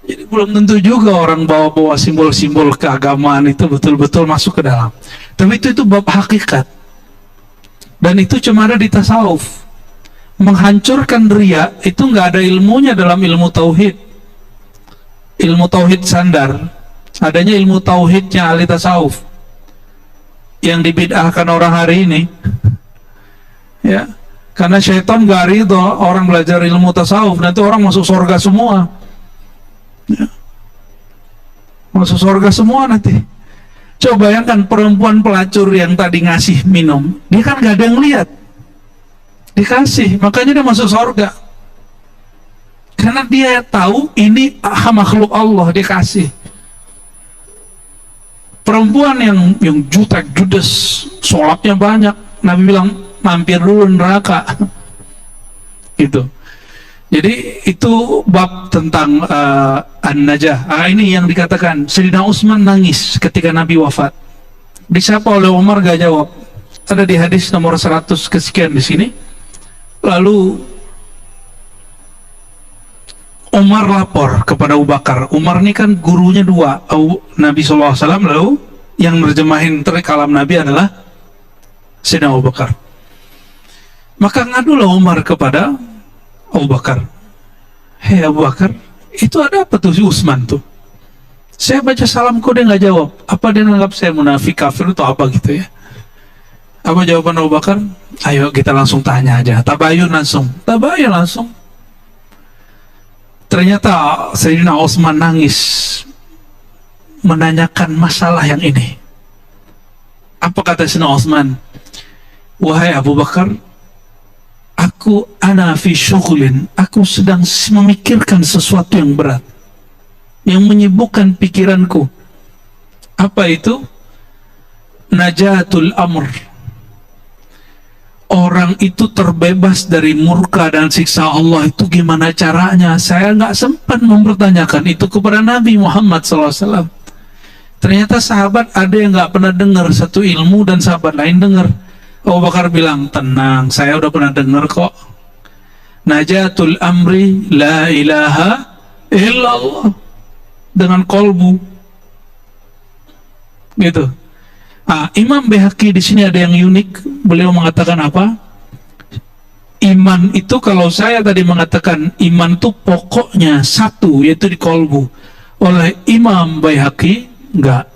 Jadi belum tentu juga orang bawa-bawa simbol-simbol keagamaan itu betul-betul masuk ke dalam. Tapi itu bab hakikat. Dan itu cuma ada di tasawuf. Menghancurkan riya itu nggak ada ilmunya dalam ilmu tauhid. Ilmu tauhid sandar. Adanya ilmu tauhidnya ahli tasawuf. Yang dibid'ahkan orang hari ini. Ya. Karena syaitan nggak ridho orang belajar ilmu tasawuf, nanti orang masuk surga semua. Ya. Masuk surga semua nanti. Coba bayangkan perempuan pelacur yang tadi ngasih minum, dia kan gak ada yang lihat, dikasih, makanya dia masuk surga. Karena dia tahu ini makhluk Allah, dia kasih. Perempuan yang jutek judes, sholatnya banyak, Nabi bilang mampir dulu neraka. Gitu. Jadi itu bab tentang An-Najah. Ini yang dikatakan Sayyidina Utsman nangis ketika Nabi wafat. Disapa oleh Umar gak jawab. Ada di hadis nomor 100 kesekian di sini. Lalu Umar lapor kepada Abu Bakar. Umar ini kan gurunya dua, Nabi SAW, lalu yang nerjemahin kalam Nabi adalah Sayyidina Abu Bakar. Maka ngadulah Umar kepada Abu Bakar. Hei Abu Bakar, itu ada apa tuh si Utsman tuh? Saya baca salamku dia nggak jawab. Apa dia menganggap saya munafik, kafir atau apa gitu ya? Apa jawaban Abu Bakar? Ayo kita langsung tanya aja. Tabayun langsung. Ternyata Sayyidina Utsman nangis menanyakan masalah yang ini. Apa kata Sayyidina Utsman? Wahai Abu Bakar, ana fi syughlin, aku sedang memikirkan sesuatu yang berat, yang menyibukkan pikiranku. Apa itu? Najatul amr. Orang itu terbebas dari murka dan siksa Allah, itu gimana caranya? Saya nggak sempat mempertanyakan itu kepada Nabi Muhammad SAW. Ternyata sahabat ada yang nggak pernah dengar satu ilmu dan sahabat lain dengar. Abu Bakar bilang, tenang, saya udah pernah dengar kok. Najatul amri la ilaha illallah, dengan kolbu. Gitu. Imam Baihaqi di sini ada yang unik. Beliau mengatakan apa? Iman itu, kalau saya tadi mengatakan iman itu pokoknya satu, yaitu di kolbu. Oleh Imam Baihaqi enggak,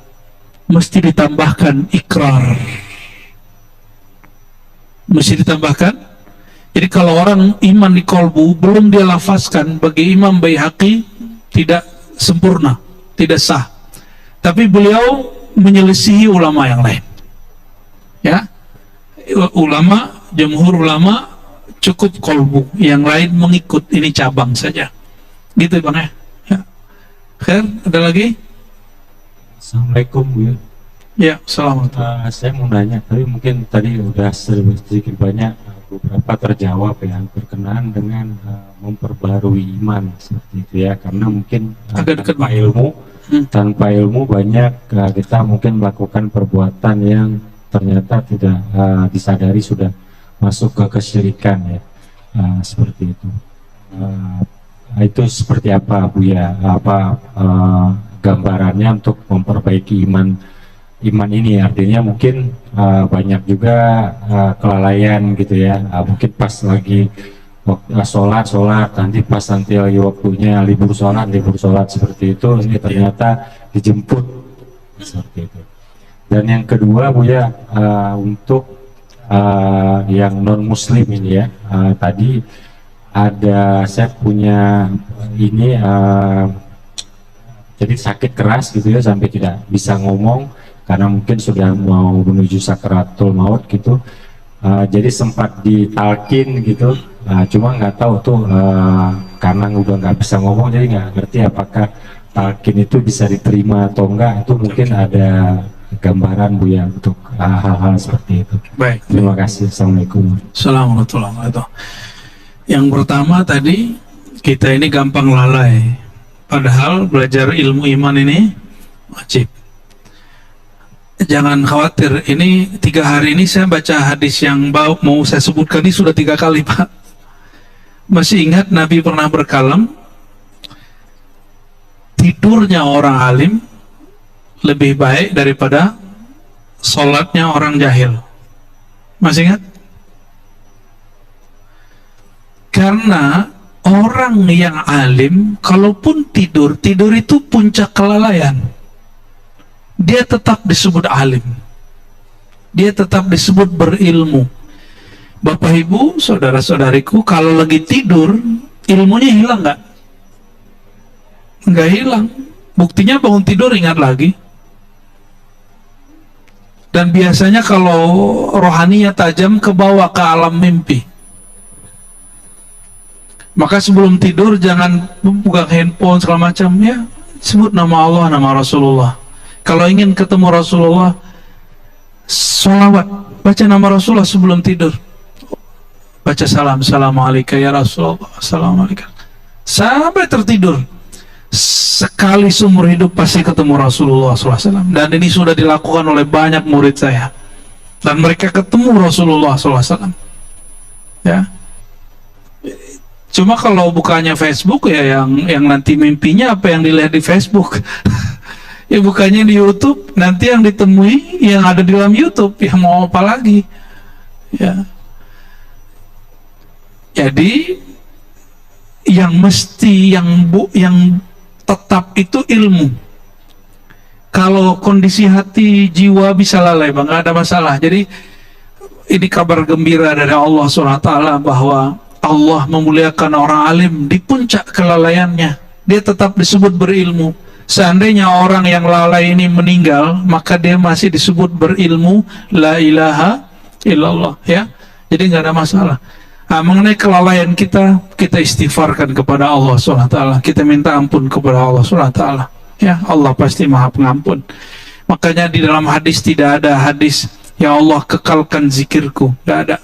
mesti ditambahkan ikrar. Mesti ditambahkan. Jadi kalau orang iman di kolbu belum dia lafazkan, bagi Imam Baihaqi tidak sempurna, tidak sah. Tapi beliau menyelisihi ulama yang lain. Ya, jumhur ulama cukup kolbu, yang lain mengikut, ini cabang saja. Gitu Bang ya. Khair, ada lagi? Assalamualaikum Bu. Ya, assalamualaikum. Saya mau nanya, tapi mungkin tadi udah sedikit banyak beberapa terjawab ya, berkenaan dengan memperbarui iman seperti itu ya, karena mungkin tanpa ilmu banyak kita mungkin melakukan perbuatan yang ternyata tidak disadari sudah masuk ke kesyirikan ya, seperti itu. Itu seperti apa Bu ya, gambarannya untuk memperbaiki iman ini, artinya mungkin banyak juga kelalaian gitu ya, mungkin pas lagi sholat nanti pas lagi waktunya libur sholat seperti itu, ini ternyata dijemput seperti itu. Dan yang kedua Bu ya, untuk yang non muslim ini ya, tadi ada saya punya ini jadi sakit keras gitu ya, sampai tidak bisa ngomong. karena mungkin sudah mau menuju sakaratul maut gitu. Jadi sempat ditalkin gitu, cuma nggak tahu tuh karena udah nggak bisa ngomong, jadi nggak ngerti apakah talkin itu bisa diterima atau enggak. Itu mungkin ada gambaran Bu ya untuk hal-hal seperti itu. Baik. Terima kasih. Assalamualaikum. Assalamualaikum warahmatullahi wabarakatuh. Yang pertama tadi, kita ini gampang lalai, padahal belajar ilmu iman ini wajib. Jangan khawatir, ini 3 hari ini saya baca hadis yang mau saya sebutkan ini sudah 3 kali Pak. Masih ingat Nabi pernah berkalam, tidurnya orang alim lebih baik daripada sholatnya orang jahil. Masih ingat? Karena orang yang alim, kalaupun tidur itu puncak kelalaian. Dia tetap disebut alim. Dia tetap disebut berilmu. Bapak Ibu, saudara-saudariku, kalau lagi tidur, ilmunya hilang nggak? Nggak hilang. Buktinya bangun tidur ingat lagi. Dan biasanya kalau rohaninya tajam, ke bawah ke alam mimpi. Maka sebelum tidur jangan buka handphone segala macam ya. Sebut nama Allah, nama Rasulullah. Kalau ingin ketemu Rasulullah, sholawat, baca nama Rasulullah sebelum tidur. Baca salam, assalamualaikum ya Rasulullah, assalamualaikum. Sampai tertidur. Sekali seumur hidup pasti ketemu Rasulullah SAW. Dan ini sudah dilakukan oleh banyak murid saya. Dan mereka ketemu Rasulullah SAW. Ya. Cuma kalau bukanya Facebook ya yang nanti mimpinya apa yang dilihat di Facebook. Ya bukannya di YouTube, nanti yang ditemui yang ada di dalam YouTube, yang mau apa lagi? Ya. Jadi yang mesti yang tetap itu ilmu. Kalau kondisi hati jiwa bisa lalai, Bang, nggak ada masalah. Jadi ini kabar gembira dari Allah SWT bahwa Allah memuliakan orang alim di puncak kelalaiannya. Dia tetap disebut berilmu. Seandainya orang yang lalai ini meninggal, maka dia masih disebut berilmu, la ilaha illallah, ya. Jadi nggak ada masalah. Nah, mengenai kelalaian kita istighfarkan kepada Allah SWT. Kita minta ampun kepada Allah SWT. Ya, Allah pasti Maha Pengampun. Makanya di dalam hadis tidak ada hadis ya Allah kekalkan zikirku, tidak ada.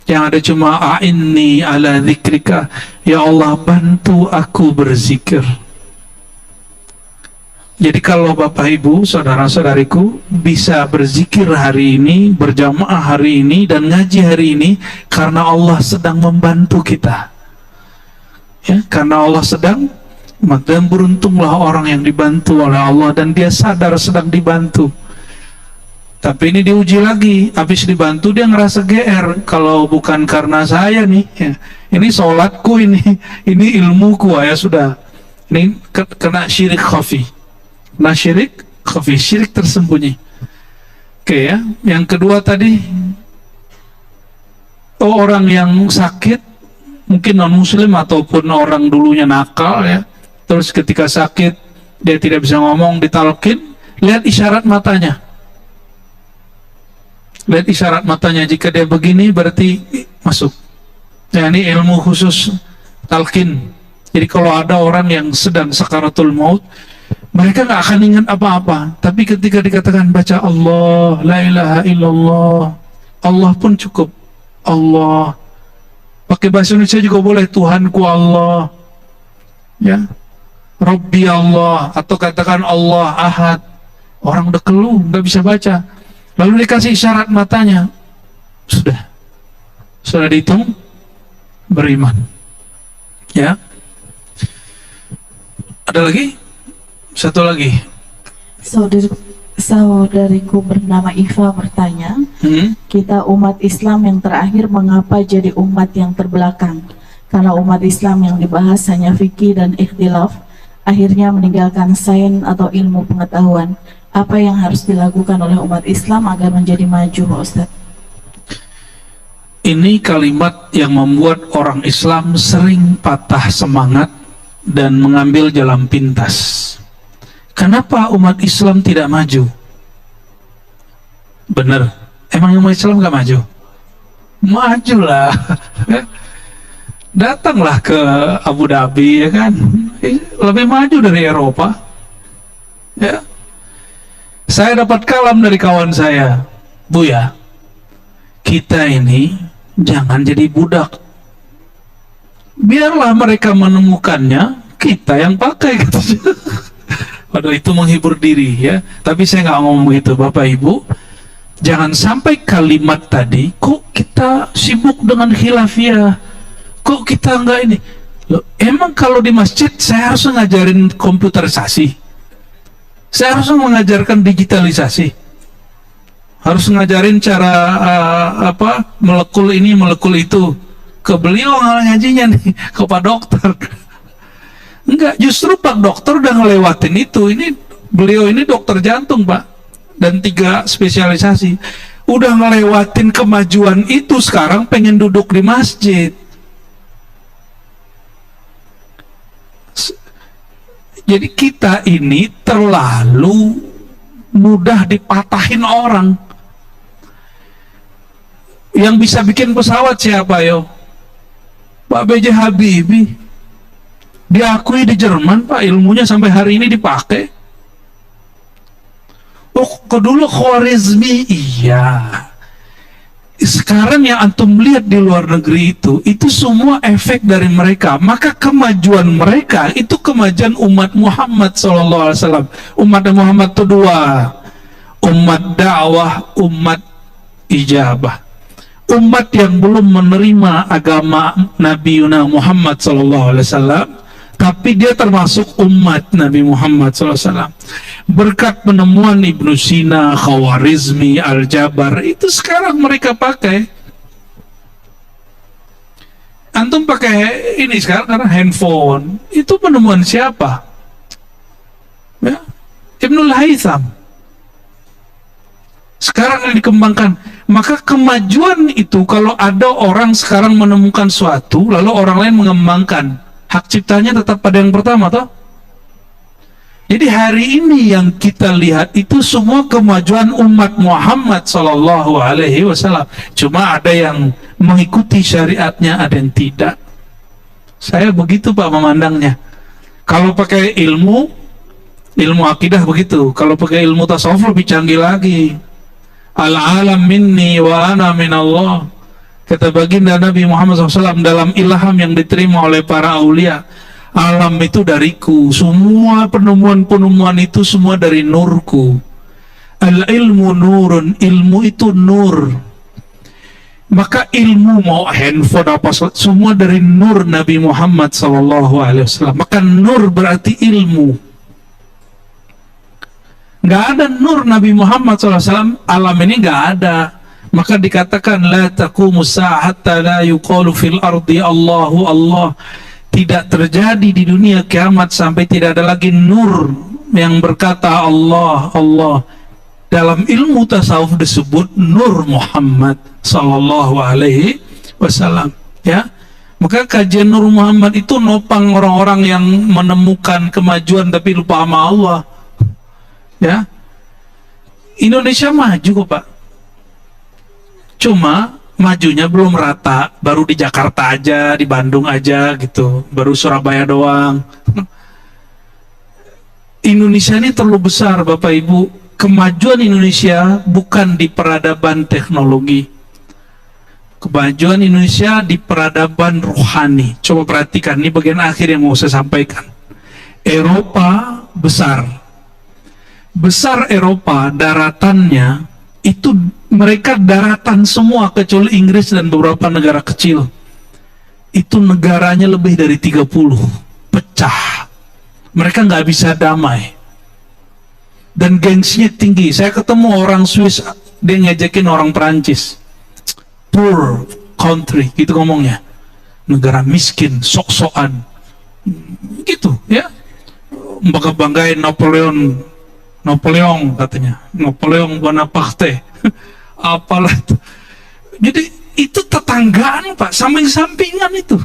Yang ada cuma a'inni ala zikrika, ya Allah bantu aku berzikir. Jadi kalau Bapak Ibu, saudara-saudariku bisa berzikir hari ini, berjamaah hari ini, dan ngaji hari ini, karena Allah sedang membantu kita. Ya, karena Allah sedang, dan beruntunglah orang yang dibantu oleh Allah, dan dia sadar sedang dibantu. Tapi ini diuji lagi, habis dibantu dia ngerasa GR, kalau bukan karena saya nih, ya, ini sholatku, ini ilmuku, ya sudah, ini kena syirik khafi. Nah syirik khafi, syirik tersembunyi. Oke ya. Yang kedua tadi, orang yang sakit, mungkin non muslim ataupun orang dulunya nakal ya, terus ketika sakit dia tidak bisa ngomong, ditalkin, lihat isyarat matanya. Lihat isyarat matanya, jika dia begini berarti masuk. Nah ini ilmu khusus talqin. Jadi kalau ada orang yang sedang sakaratul maut, mereka nggak akan ingat apa-apa, tapi ketika dikatakan baca Allah, la ilaha illallah, Allah pun cukup. Allah, pakai bahasa Indonesia juga boleh, Tuhanku Allah, ya, Rabbi Allah, atau katakan Allah Ahad. Orang udah keluh, nggak bisa baca, lalu dikasih isyarat matanya, sudah dihitung beriman. Ya, ada lagi? Satu lagi. Saudariku bernama Iva bertanya, kita umat Islam yang terakhir mengapa jadi umat yang terbelakang? Karena umat Islam yang dibahas hanya fikih dan ikhtilaf, akhirnya meninggalkan sains atau ilmu pengetahuan. Apa yang harus dilakukan oleh umat Islam agar menjadi maju, Pak Ustadz? Ini kalimat yang membuat orang Islam sering patah semangat dan mengambil jalan pintas. Kenapa umat Islam tidak maju? Bener. Emang yang Islam nggak maju? Maju lah. Datanglah ke Abu Dhabi, ya kan? Lebih maju dari Eropa. Ya. Saya dapat kalam dari kawan saya, Buya, kita ini jangan jadi budak. Biarlah mereka menemukannya, kita yang pakai. Padahal itu menghibur diri, ya. Tapi saya nggak ngomong begitu, Bapak Ibu. Jangan sampai kalimat tadi, kok kita sibuk dengan khilafiyah, kok kita nggak ini. Loh, emang kalau di masjid saya harus ngajarin komputerisasi, saya harus mengajarkan digitalisasi, harus ngajarin cara melekul ini melekul itu ke beliau ngajinya nih, ke Pak Dokter. Enggak, justru Pak Dokter udah ngelewatin itu. Ini beliau ini dokter jantung, Pak, dan 3 spesialisasi, udah ngelewatin kemajuan itu, sekarang pengen duduk di masjid. Jadi kita ini terlalu mudah dipatahin orang. Yang bisa bikin pesawat siapa, yo? Pak B.J. Habibie. Diakui di Jerman, Pak, ilmunya sampai hari ini dipakai. Oh, dulu Khwarizmi, iya. Sekarang yang antum lihat di luar negeri itu semua efek dari mereka. Maka kemajuan mereka itu kemajuan umat Muhammad SAW. Umat Muhammad itu 2, umat dakwah, umat ijabah. Umat yang belum menerima agama Nabi Muhammad SAW, tapi dia termasuk umat Nabi Muhammad SAW. Berkat penemuan Ibnu Sina, Khawarizmi, Al-Jabar, itu sekarang mereka pakai. Antum pakai ini sekarang karena handphone. Itu penemuan siapa? Ya, Ibnul Haytham. Sekarang yang dikembangkan. Maka kemajuan itu, kalau ada orang sekarang menemukan suatu, lalu orang lain mengembangkan, hak ciptanya tetap pada yang pertama, toh? Jadi hari ini yang kita lihat itu semua kemajuan umat Muhammad Sallallahu Alaihi Wasallam. Cuma ada yang mengikuti syariatnya, ada yang tidak. Saya begitu, Pak, memandangnya. Kalau pakai ilmu akidah begitu. Kalau pakai ilmu tasawuf lebih canggih lagi. Al-alam minni wa ana minallah. Kata baginda Nabi Muhammad SAW dalam ilham yang diterima oleh para aulia, alam itu dariku, semua penemuan-penemuan itu semua dari nurku. Al-ilmu nurun, ilmu itu nur. Maka ilmu mau handphone apa semua dari nur Nabi Muhammad SAW. Maka nur berarti ilmu. Nggak ada nur Nabi Muhammad SAW, alam ini nggak ada. Maka dikatakan la taqumu sa'ata la yuqalu fil ardi Allahu Allah. Tidak terjadi di dunia kiamat sampai tidak ada lagi nur yang berkata Allah Allah. Dalam ilmu tasawuf disebut nur Muhammad sallallahu alaihi wasallam, ya. Maka kajian Nur Muhammad itu nopang orang-orang yang menemukan kemajuan tapi lupa sama Allah. Ya, Indonesia maju kok, Pak. Cuma majunya belum rata, baru di Jakarta aja, di Bandung aja gitu, baru Surabaya doang. Indonesia ini terlalu besar, Bapak Ibu. Kemajuan Indonesia bukan di peradaban teknologi. Kemajuan Indonesia di peradaban rohani. Coba perhatikan, ini bagian akhir yang mau saya sampaikan. Eropa besar. Besar Eropa, daratannya itu mereka daratan semua kecuali Inggris dan beberapa negara kecil. Itu negaranya lebih dari 30, pecah. Mereka nggak bisa damai dan gengsinya tinggi. Saya ketemu orang Swiss, dia ngejekin orang Perancis, poor country gitu ngomongnya, negara miskin, sok-sokan gitu, ya. Bangga-banggain Napoleon katanya, Napoleon Bonaparte, apalah itu. Jadi itu tetanggaan, Pak, samping-sampingan itu.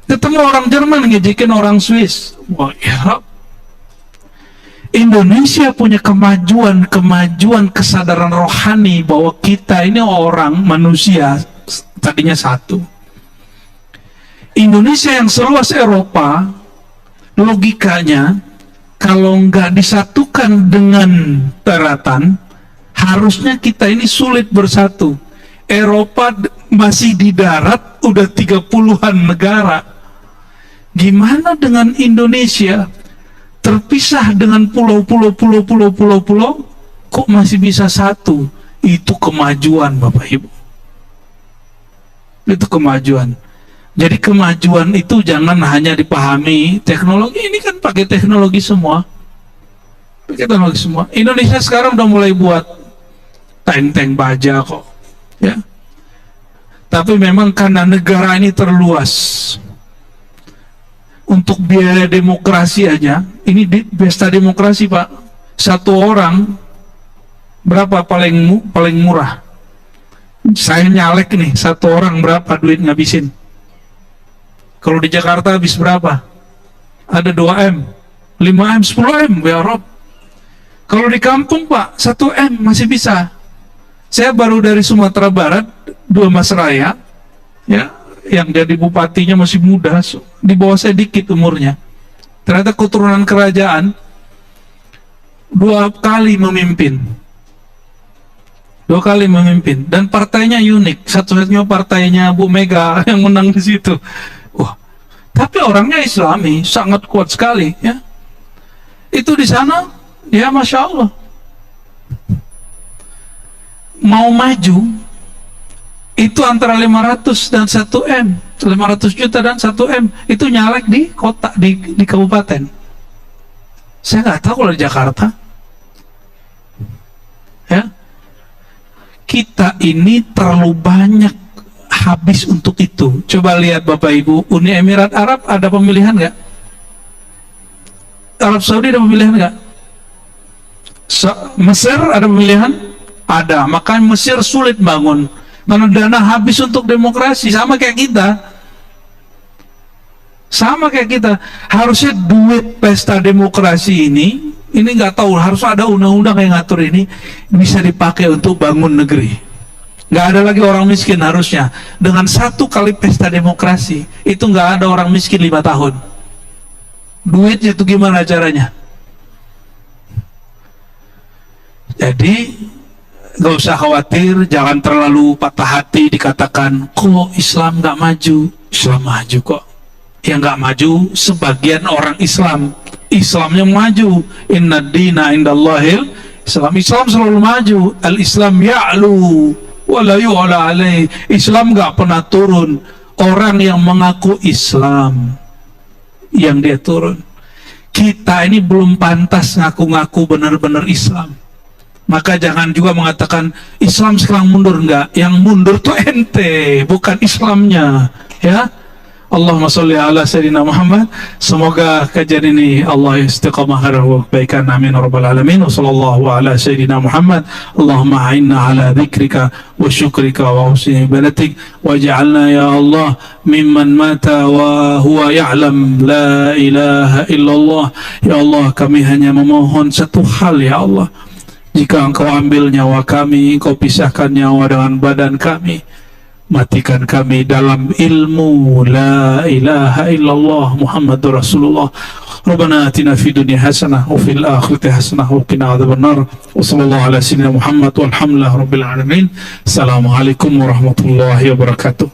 Ketemu orang Jerman ngejekin orang Swiss, wah ya. Indonesia punya kemajuan kesadaran rohani bahwa kita ini orang manusia tadinya satu. Indonesia yang seluas Eropa, logikanya kalau nggak disatukan dengan daratan, harusnya kita ini sulit bersatu. Eropa masih di darat, udah 30-an negara. Gimana dengan Indonesia? Terpisah dengan pulau-pulau, kok masih bisa satu? Itu kemajuan, Bapak Ibu. Itu kemajuan. Jadi kemajuan itu jangan hanya dipahami teknologi. Ini kan pakai teknologi semua. Pakai teknologi semua. Indonesia sekarang udah mulai buat tank-tank baja kok. Ya. Tapi memang karena negara ini terluas, untuk biaya demokrasi aja, ini di pesta demokrasi Pak, satu orang berapa paling murah? Saya nyalek nih, satu orang berapa duit ngabisin? Kalau di Jakarta habis berapa? Ada 2M, 5M, 10M, ya Rob. Kalau di kampung Pak, 1M masih bisa. Saya baru dari Sumatera Barat, 2 Mas Raya, ya, yang jadi bupatinya masih muda, di bawah saya dikit umurnya. Ternyata keturunan kerajaan, 2 kali memimpin. 2 kali memimpin. Dan partainya unik. Satu-satunya partainya Bu Mega yang menang di situ. Wah, tapi orangnya Islami, sangat kuat sekali. Ya. Itu di sana, ya Masya Allah. Mau maju, itu antara 500 dan 1M, 500 juta dan 1M, itu nyalek di kota, di kabupaten. Saya nggak tahu kalau di Jakarta. Ya, kita ini terlalu banyak habis untuk itu. Coba lihat Bapak Ibu, Uni Emirat Arab ada pemilihan nggak? Arab Saudi ada pemilihan nggak? Mesir ada pemilihan? Ada. Makanya Mesir sulit bangun. Karena dana habis untuk demokrasi, sama kayak kita. Sama kayak kita. Harusnya duit pesta demokrasi ini nggak tahu, harus ada undang-undang yang ngatur ini, bisa dipakai untuk bangun negeri. Nggak ada lagi orang miskin harusnya. Dengan 1 kali pesta demokrasi, itu nggak ada orang miskin 5 tahun. Duitnya itu gimana caranya? Jadi, gak usah khawatir, jangan terlalu patah hati dikatakan kok Islam gak maju. Islam maju kok. Yang gak maju sebagian orang Islam. Islamnya maju. Inna dina indallahil Islam. Islam selalu maju. Al-Islam ya'lu wa la yu'la alaih. Islam gak pernah turun. Orang yang mengaku Islam yang dia turun. Kita ini belum pantas ngaku-ngaku benar-benar Islam. Maka jangan juga mengatakan Islam sekarang mundur, enggak. Yang mundur tuh ente, bukan Islamnya. Ya. Allahumma sholli ala sayyidina Muhammad. Semoga kajian ini Allah istiqamah wa kebaikan. Amin rabbal alamin. Wassallallahu ala sayyidina Muhammad. Allahumma a'inna ala dzikrika wa syukrika wa husni ibadatik waj'alna ya Allah mimman mata wa huwa ya'lam la ilaha illallah. Ya Allah, kami hanya memohon satu hal ya Allah. Jika engkau ambil nyawa kami, engkau pisahkan nyawa dengan badan kami, matikan kami dalam ilmu la ilaha illallah Muhammadur Rasulullah. Rabbana atina fid dunya hasanah wa fil akhirati hasanah wa qina adzabannar. Wa sallallahu ala sayyidina Muhammad walhamdulillahi rabbil alamin. Assalamualaikum warahmatullahi wabarakatuh.